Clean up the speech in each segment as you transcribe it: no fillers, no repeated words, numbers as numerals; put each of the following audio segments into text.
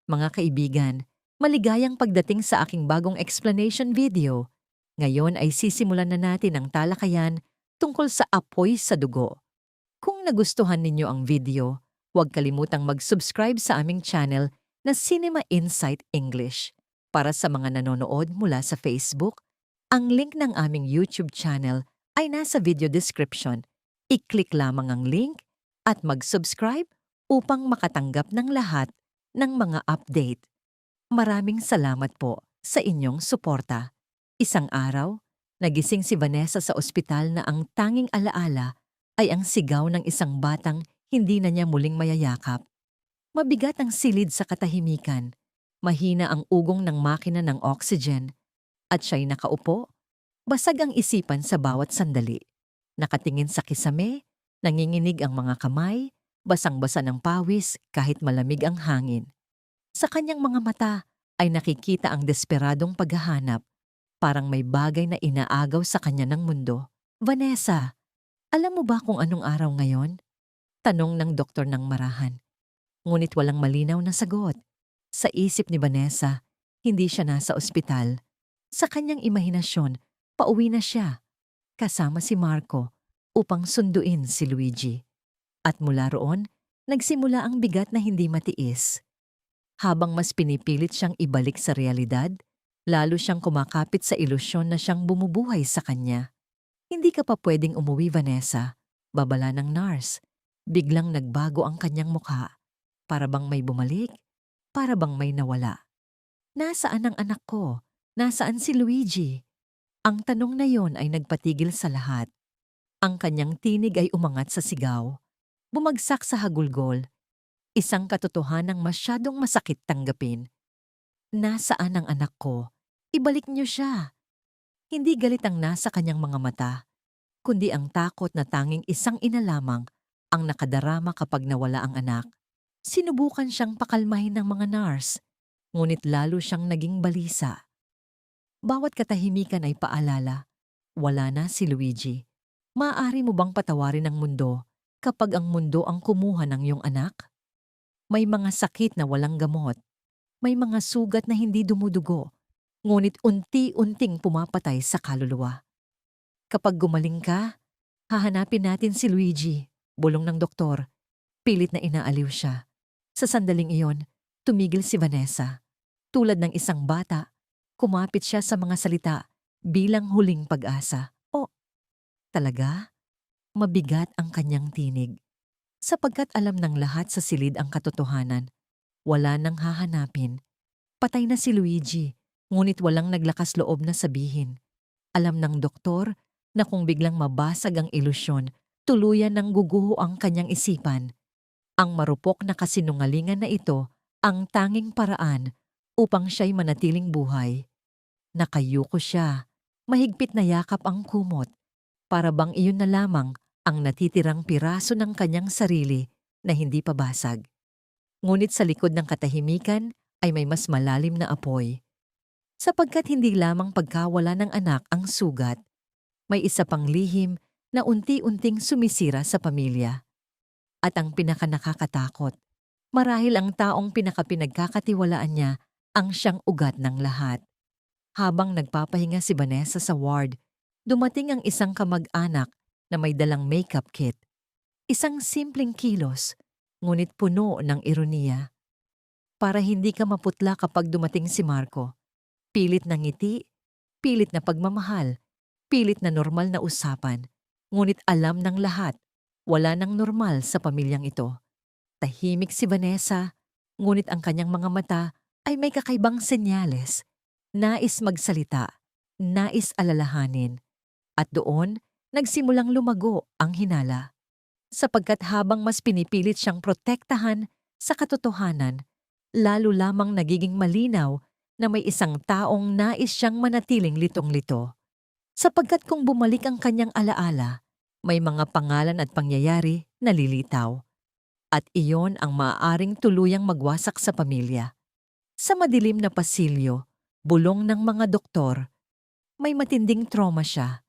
Mga kaibigan, maligayang pagdating sa aking bagong explanation video. Ngayon ay sisimulan na natin ang talakayan tungkol sa apoy sa dugo. Kung nagustuhan ninyo ang video, huwag kalimutang mag-subscribe sa aming channel na Cinema Insight English. Para sa mga nanonood mula sa Facebook, ang link ng aming YouTube channel ay nasa video description. I-click lamang ang link at mag-subscribe upang makatanggap ng lahat ng mga update. Maraming salamat po sa inyong suporta. Isang araw, nagising si Vanessa sa ospital na ang tanging alaala ay ang sigaw ng isang batang hindi na niya muling mayayakap. Mabigat ang silid sa katahimikan, mahina ang ugong ng makina ng oxygen, at siya'y nakaupo, basag ang isipan sa bawat sandali. Nakatingin sa kisame, nanginginig ang mga kamay, basang-basa ng pawis kahit malamig ang hangin. Sa kanyang mga mata ay nakikita ang desperadong paghahanap, parang may bagay na inaagaw sa kanya ng mundo. Vanessa, alam mo ba kung anong araw ngayon? Tanong ng doktor ng marahan. Ngunit walang malinaw na sagot. Sa isip ni Vanessa, hindi siya nasa ospital. Sa kanyang imahinasyon, pauwi na siya, kasama si Marco, upang sunduin si Luigi. At mula roon, nagsimula ang bigat na hindi matiis. Habang mas pinipilit siyang ibalik sa realidad, lalo siyang kumakapit sa ilusyon na siyang bumubuhay sa kanya. Hindi ka pa pwedeng umuwi, Vanessa, babala ng nurse. Biglang nagbago ang kanyang mukha. Para bang may bumalik? Para bang may nawala? Nasaan ang anak ko? Nasaan si Luigi? Ang tanong na yon ay nagpatigil sa lahat. Ang kanyang tinig ay umangat sa sigaw. Bumagsak sa hagulgol. Isang katotohanang masyadong masakit tanggapin. Nasaan ang anak ko? Ibalik niyo siya. Hindi galit ang nasa kanyang mga mata, kundi ang takot na tanging isang ina lamang ang nakadarama kapag nawala ang anak. Sinubukan siyang pakalmahin ng mga nurse, ngunit lalo siyang naging balisa. Bawat katahimikan ay paalala, wala na si Luigi. Maaari mo bang patawarin ang mundo kapag ang mundo ang kumuha ng iyong anak? May mga sakit na walang gamot. May mga sugat na hindi dumudugo, ngunit unti-unting pumapatay sa kaluluwa. Kapag gumaling ka, hahanapin natin si Luigi, bulong ng doktor. Pilit na inaaliw siya. Sa sandaling iyon, tumigil si Vanessa. Tulad ng isang bata, kumapit siya sa mga salita bilang huling pag-asa. O, talaga? Mabigat ang kanyang tinig. Sapagkat alam ng lahat sa silid ang katotohanan, wala nang hahanapin. Patay na si Luigi, ngunit walang naglakas loob na sabihin. Alam ng doktor na kung biglang mabasag ang ilusyon, tuluyan ng guguho ang kanyang isipan. Ang marupok na kasinungalingan na ito ang tanging paraan upang siya'y manatiling buhay. Nakayuko siya, mahigpit na yakap ang kumot, para bang iyon na lamang ang natitirang piraso ng kanyang sarili na hindi pabasag. Ngunit sa likod ng katahimikan ay may mas malalim na apoy. Sapagkat hindi lamang pagkawala ng anak ang sugat, may isa pang lihim na unti-unting sumisira sa pamilya. At ang pinakanakakatakot, marahil ang taong pinakapinagkakatiwalaan niya ang siyang ugat ng lahat. Habang nagpapahinga si Vanessa sa ward, dumating ang isang kamag-anak na may dalang makeup kit. Isang simpleng kilos, ngunit puno ng ironiya. Para hindi ka maputla kapag dumating si Marco. Pilit na ngiti, pilit na pagmamahal, pilit na normal na usapan. Ngunit alam ng lahat, wala nang normal sa pamilyang ito. Tahimik si Vanessa, ngunit ang kanyang mga mata ay may kakaibang senyales. Nais magsalita, nais alalahanin. At doon, nagsimulang lumago ang hinala. Sapagkat habang mas pinipilit siyang protektahan sa katotohanan, lalo lamang nagiging malinaw na may isang taong nais siyang manatiling litong-lito. Sapagkat kung bumalik ang kanyang alaala, may mga pangalan at pangyayari na lilitaw. At iyon ang maaaring tuluyang magwasak sa pamilya. Sa madilim na pasilyo, bulong ng mga doktor, may matinding trauma siya.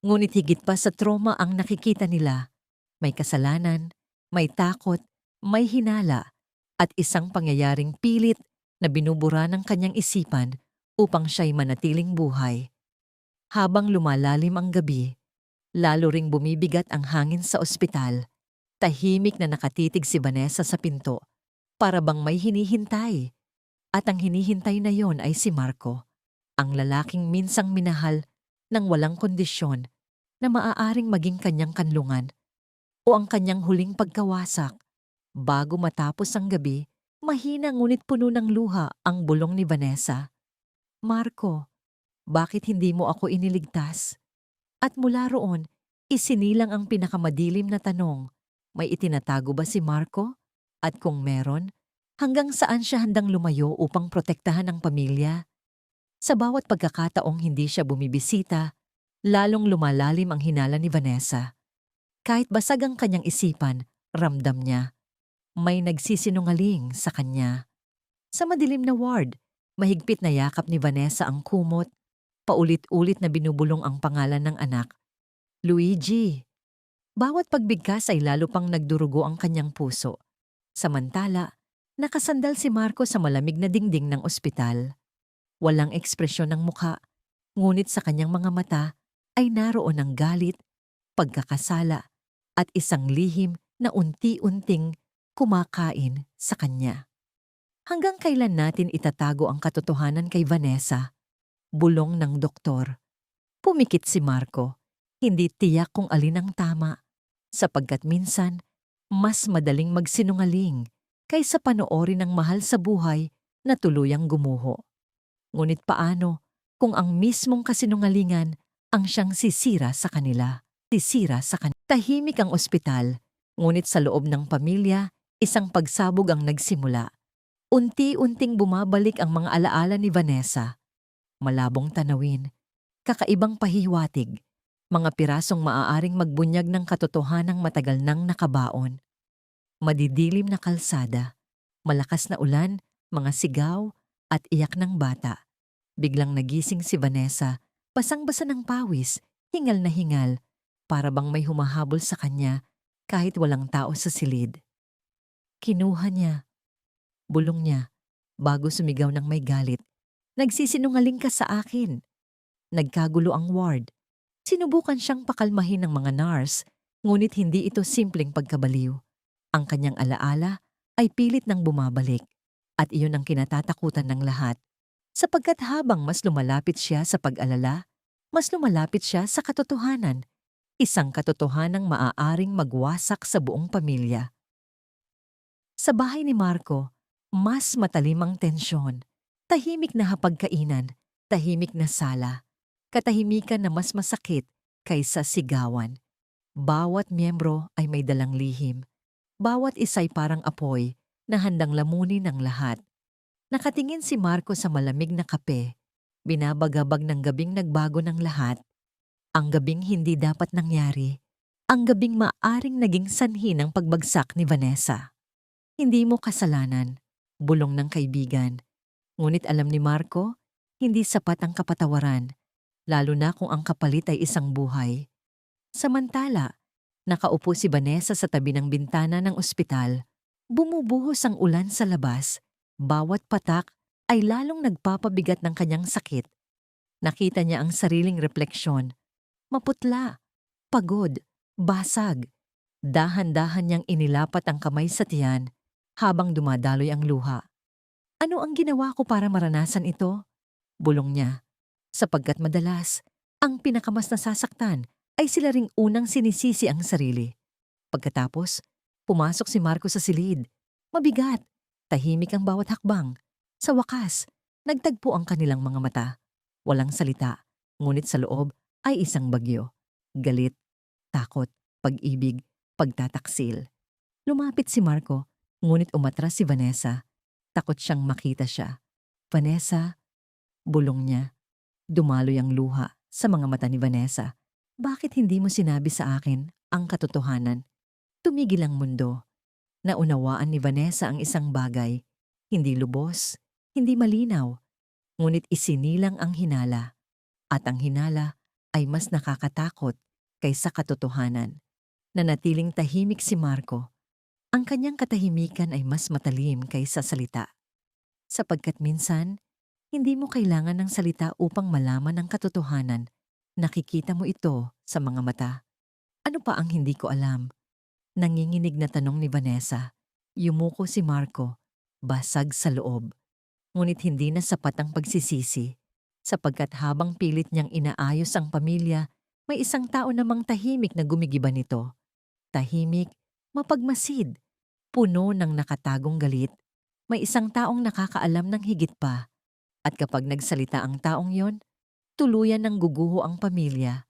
Ngunit higit pa sa trauma ang nakikita nila, may kasalanan, may takot, may hinala, at isang pangyayaring pilit na binubura ng kanyang isipan upang siya'y manatiling buhay. Habang lumalalim ang gabi, lalo ring bumibigat ang hangin sa ospital. Tahimik na nakatitig si Vanessa sa pinto, para bang may hinihintay. At ang hinihintay na yon ay si Marco, ang lalaking minsang minahal ng walang kondisyon na maaaring maging kanyang kanlungan o ang kanyang huling pagkawasak. Bago matapos ang gabi, mahina ngunit puno ng luha ang bulong ni Vanessa. Marco, bakit hindi mo ako iniligtas? At mula roon, isinilang ang pinakamadilim na tanong, may itinatago ba si Marco? At kung meron, hanggang saan siya handang lumayo upang protektahan ang pamilya? Sa bawat pagkakataong hindi siya bumibisita, lalong lumalalim ang hinala ni Vanessa. Kahit basag ang kanyang isipan, ramdam niya. May nagsisinungaling sa kanya. Sa madilim na ward, mahigpit na yakap ni Vanessa ang kumot. Paulit-ulit na binubulong ang pangalan ng anak. Luigi. Bawat pagbigkas ay lalo pang nagdurugo ang kanyang puso. Samantala, nakasandal si Marco sa malamig na dingding ng ospital. Walang ekspresyon ng mukha, ngunit sa kanyang mga mata ay naroon ang galit, pagkakasala, at isang lihim na unti-unting kumakain sa kanya. Hanggang kailan natin itatago ang katotohanan kay Vanessa? Bulong ng doktor. Pumikit si Marco. Hindi tiyak kung alin ang tama, sapagkat minsan, mas madaling magsinungaling kaysa panoorin ng mahal sa buhay na tuluyang gumuho. Ngunit paano kung ang mismong kasinungalingan ang siyang sisira sa kanila? Tahimik ang ospital, ngunit sa loob ng pamilya, isang pagsabog ang nagsimula. Unti-unting bumabalik ang mga alaala ni Vanessa. Malabong tanawin, kakaibang pahiwatig, mga pirasong maaaring magbunyag ng katotohanang matagal nang nakabaon. Madidilim na kalsada, malakas na ulan, mga sigaw at iyak ng bata. Biglang nagising si Vanessa, basang-basa ng pawis, hingal na hingal, para bang may humahabol sa kanya kahit walang tao sa silid. Kinuha niya, bulong niya, bago sumigaw ng may galit. Nagsisinungaling ka sa akin. Nagkagulo ang ward. Sinubukan siyang pakalmahin ng mga nurse, ngunit hindi ito simpleng pagkabaliw. Ang kanyang alaala ay pilit nang bumabalik, at iyon ang kinatatakutan ng lahat. Sapagkat habang mas lumalapit siya sa pag-alala, mas lumalapit siya sa katotohanan. Isang katotohanang maaaring magwasak sa buong pamilya. Sa bahay ni Marco, mas matalim ang tensyon. Tahimik na hapagkainan, tahimik na sala, katahimikan na mas masakit kaysa sigawan. Bawat miyembro ay may dalang lihim. Bawat isa'y parang apoy na handang lamunin ng lahat. Nakatingin si Marco sa malamig na kape, binabagabag ng gabing nagbago ng lahat. Ang gabing hindi dapat nangyari, ang gabing maaring naging sanhi ng pagbagsak ni Vanessa. Hindi mo kasalanan, bulong ng kaibigan. Ngunit alam ni Marco, hindi sapat ang kapatawaran, lalo na kung ang kapalit ay isang buhay. Samantala, nakaupo si Vanessa sa tabi ng bintana ng ospital. Bumubuhos ang ulan sa labas. Bawat patak ay lalong nagpapabigat ng kanyang sakit. Nakita niya ang sariling refleksyon. Maputla, pagod, basag. Dahan-dahan niyang inilapat ang kamay sa tiyan habang dumadaloy ang luha. Ano ang ginawa ko para maranasan ito? Bulong niya. Sapagkat madalas, ang pinakamas nasasaktan ay sila ring unang sinisisi ang sarili. Pagkatapos, pumasok si Marco sa silid. Mabigat, tahimik ang bawat hakbang. Sa wakas, nagtagpo ang kanilang mga mata. Walang salita, ngunit sa loob ay isang bagyo. Galit, takot, pag-ibig, pagtataksil. Lumapit si Marco, ngunit umatras si Vanessa. Takot siyang makita siya. Vanessa, bulong niya. Dumaloy ang luha sa mga mata ni Vanessa. Bakit hindi mo sinabi sa akin ang katotohanan? Tumigil ang mundo. Naunawaan ni Vanessa ang isang bagay. Hindi lubos, hindi malinaw. Ngunit isinilang ang hinala. At ang hinala ay mas nakakatakot kaysa katotohanan. Nanatiling tahimik si Marco. Ang kanyang katahimikan ay mas matalim kaysa salita. Sapagkat minsan, hindi mo kailangan ng salita upang malaman ang katotohanan. Nakikita mo ito sa mga mata. Ano pa ang hindi ko alam? Nanginginig na tanong ni Vanessa. Yumuko si Marco, basag sa loob. Ngunit hindi na sapat ang pagsisisi, sapagkat habang pilit niyang inaayos ang pamilya, may isang tao namang tahimik na gumigiba nito. Tahimik, mapagmasid, puno ng nakatagong galit. May isang taong nakakaalam ng higit pa. At kapag nagsalita ang taong yon, tuluyan ng guguho ang pamilya.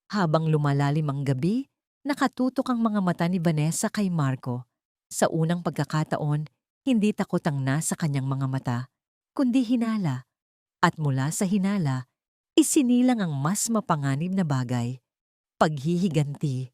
Habang lumalalim ang gabi, nakatutok ang mga mata ni Vanessa kay Marco. Sa unang pagkakataon, hindi takot ang nasa kanyang mga mata, kundi hinala. At mula sa hinala, isinilang ang mas mapanganib na bagay, paghihiganti.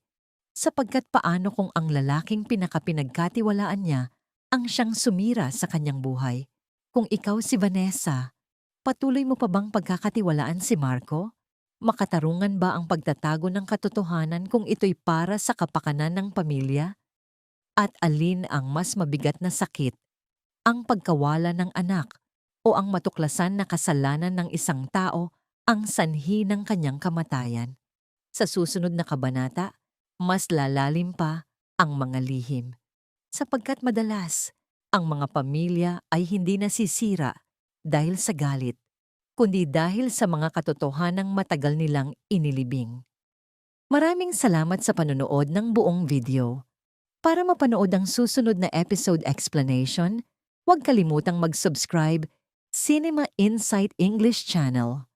Sapagkat paano kung ang lalaking pinakapinagkatiwalaan niya ang siyang sumira sa kanyang buhay? Kung ikaw si Vanessa, patuloy mo pa bang pagkakatiwalaan si Marco? Makatarungan ba ang pagtatago ng katotohanan kung ito'y para sa kapakanan ng pamilya? At alin ang mas mabigat na sakit? Ang pagkawala ng anak o ang matuklasan na kasalanan ng isang tao ang sanhi ng kanyang kamatayan? Sa susunod na kabanata, mas lalalim pa ang mga lihim. Sapagkat madalas, ang mga pamilya ay hindi nasisira dahil sa galit, kundi dahil sa mga katotohanang matagal nilang inilibing. Maraming salamat sa panonood ng buong video. Para mapanood ang susunod na episode explanation, huwag kalimutang mag-subscribe Cinema Insight English Channel.